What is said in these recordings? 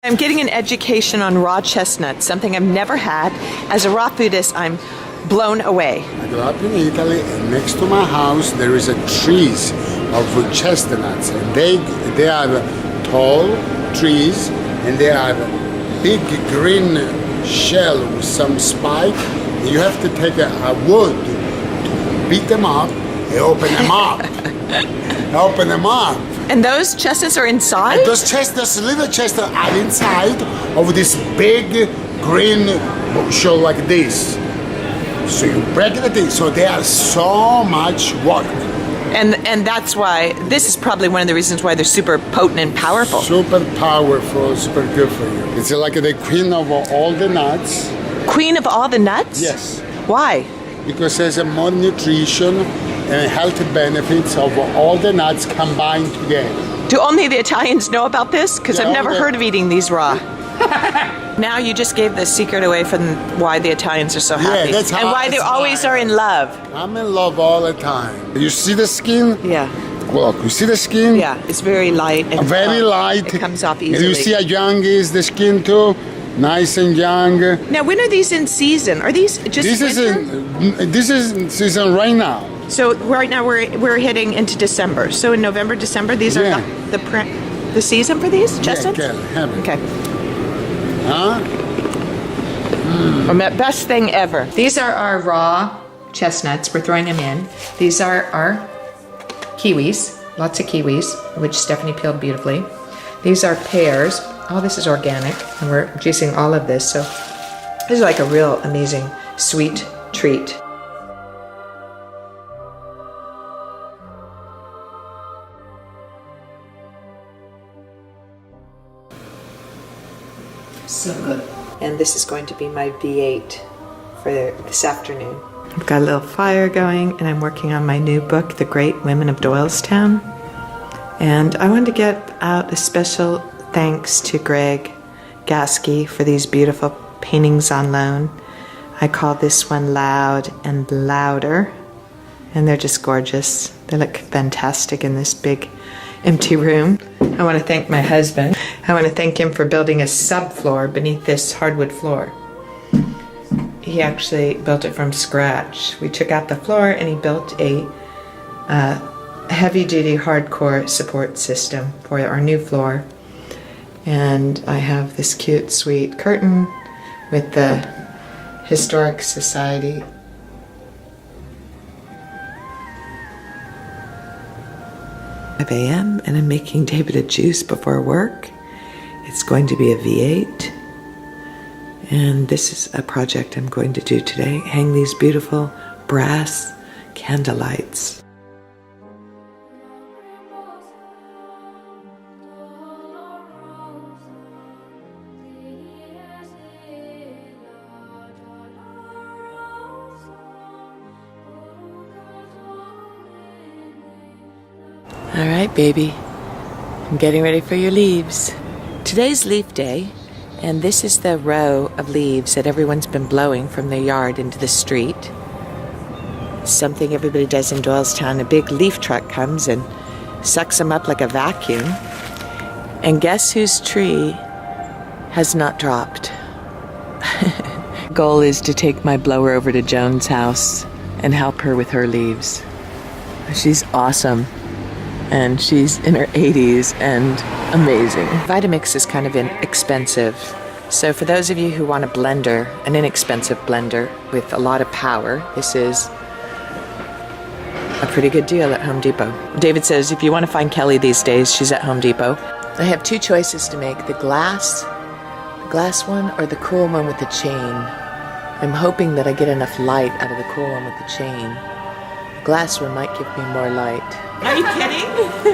I'm getting an education on raw chestnuts, something I've never had. As a raw foodist, I'm blown away. I grew up in Italy, and next to my house there is a trees of chestnuts, and they are tall trees, and they are big green shell with some spike. You have to take a wood to beat them up and open them up. Open them up. And those chestnuts are inside? And those chestnuts, little chestnuts, are inside of this big green shell like this. So you break the thing. So they are so much work. And that's why, this is probably one of the reasons why they're super potent and powerful. Super powerful, super good for you. It's like the queen of all the nuts. Queen of all the nuts? Yes. Why? Because there's more nutrition and health benefits of all the nuts combined together. Do only the Italians know about this? Because I've never heard of eating these raw. Now you just gave the secret away from why the Italians are so happy. Yeah, that's how and why they always are in love. I'm in love all the time. You see the skin? Yeah. Look, you see the skin? Yeah, it's very light. And very light. It comes off easily. And you see how young is the skin too? Nice and young. Now, when are these in season? Are these just winter? This is in season right now. So right now we're heading into December. So in November, December, these are the season for these chestnuts? Yeah, have it. Okay. Huh? Best thing ever. These are our raw chestnuts. We're throwing them in. These are our kiwis. Lots of kiwis, which Stephanie peeled beautifully. These are pears. All this is organic, and we're juicing all of this. So this is like a real amazing sweet treat. So good. And this is going to be my V8 for this afternoon. I've got a little fire going, and I'm working on my new book, The Great Women of Doylestown. And I wanted to get out a special thanks to Greg Gasky for these beautiful paintings on loan. I call this one Loud and Louder, and they're just gorgeous. They look fantastic in this big empty room. I want to thank my husband. I want to thank him for building a subfloor beneath this hardwood floor. He actually built it from scratch. We took out the floor and he built a heavy-duty hardcore support system for our new floor. And I have this cute, sweet curtain with the Historic Society. 5 a.m. and I'm making David a juice before work. It's going to be a V8. And this is a project I'm going to do today. Hang these beautiful brass candlelights. All right, baby, I'm getting ready for your leaves. Today's leaf day, and this is the row of leaves that everyone's been blowing from their yard into the street. Something everybody does in Doylestown. A big leaf truck comes and sucks them up like a vacuum. And guess whose tree has not dropped? Goal is to take my blower over to Joan's house and help her with her leaves. She's awesome. And she's in her 80s and amazing. Vitamix is kind of inexpensive. So for those of you who want a blender, an inexpensive blender with a lot of power, this is a pretty good deal at Home Depot. David says if you want to find Kelly these days, she's at Home Depot. I have two choices to make, the glass one or the cool one with the chain. I'm hoping that I get enough light out of the cool one with the chain. The glass one might give me more light. Are you kidding?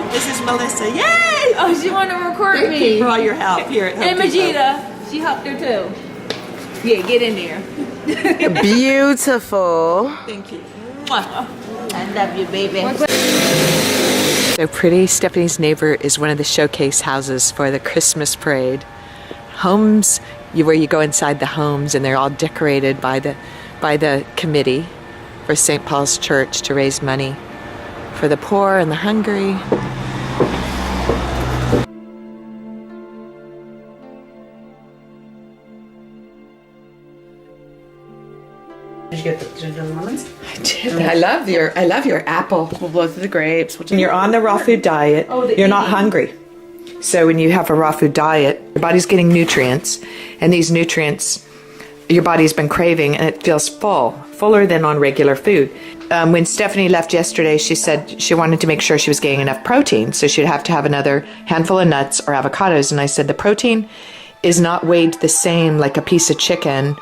This is Melissa. Yay! Oh, she wanted to record me. Thank you for all your help here at Home And Depot. Majida, she helped her too. Yeah, get in there. Beautiful. Thank you. I love you, baby. So pretty. Stephanie's neighbor is one of the showcase houses for the Christmas parade. Homes, where you go inside the homes, and they're all decorated by the committee for St. Paul's Church to raise money for the poor and the hungry. Did you get the ginger and lemons? I did. I love your apple. We'll blow through the grapes. When you're on the raw food diet, you're not hungry. So when you have a raw food diet, your body's getting nutrients, and these nutrients your body's been craving, and it feels fuller than on regular food. When Stephanie left yesterday, she said she wanted to make sure she was getting enough protein, so she'd have to have another handful of nuts or avocados. And I said the protein is not weighed the same like a piece of chicken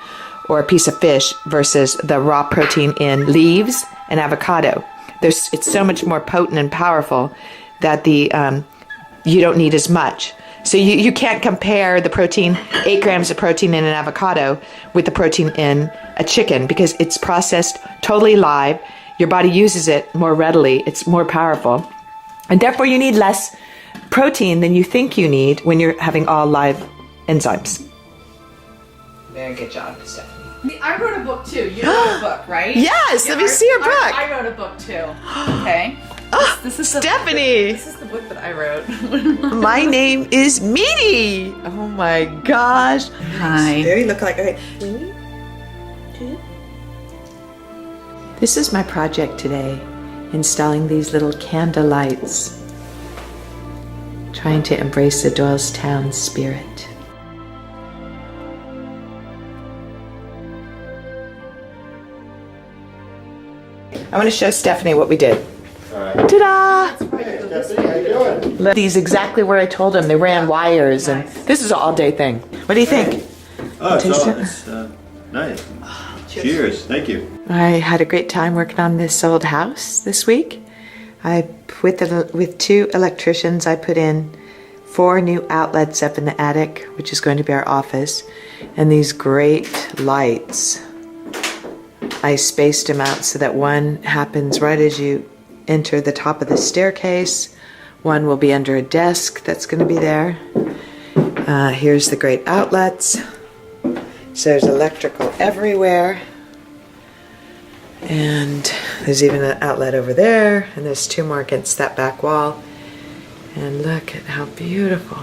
or a piece of fish versus the raw protein in leaves and avocado. It's so much more potent and powerful that you don't need as much. So you can't compare the protein, 8 grams of protein in an avocado with the protein in a chicken because it's processed totally live. Your body uses it more readily. It's more powerful. And therefore you need less protein than you think you need when you're having all live enzymes. Very good job, Stephanie. I wrote a book too. You wrote a book, right? Yes, let me see your book. I wrote a book too. Okay. Oh, This is Stephanie. This is the book that I wrote. My name is Meanie. Oh my gosh. Hi. There you look like. Okay. This is my project today, installing these little candle lights, trying to embrace the Doylestown spirit. I want to show Stephanie what we did. Ta-da! Look, these exactly where I told them. They ran wires, and this is an all-day thing. What do you think? Oh, Taste it? it's nice. Cheers. Thank you. I had a great time working on this old house this week. With 2 electricians, I put in 4 new outlets up in the attic, which is going to be our office, and these great lights. I spaced them out so that one happens right as you enter the top of the staircase. One will be under a desk that's going to be there. Here's the great outlets. So there's electrical everywhere. And there's even an outlet over there. And there's 2 more against that back wall. And look at how beautiful.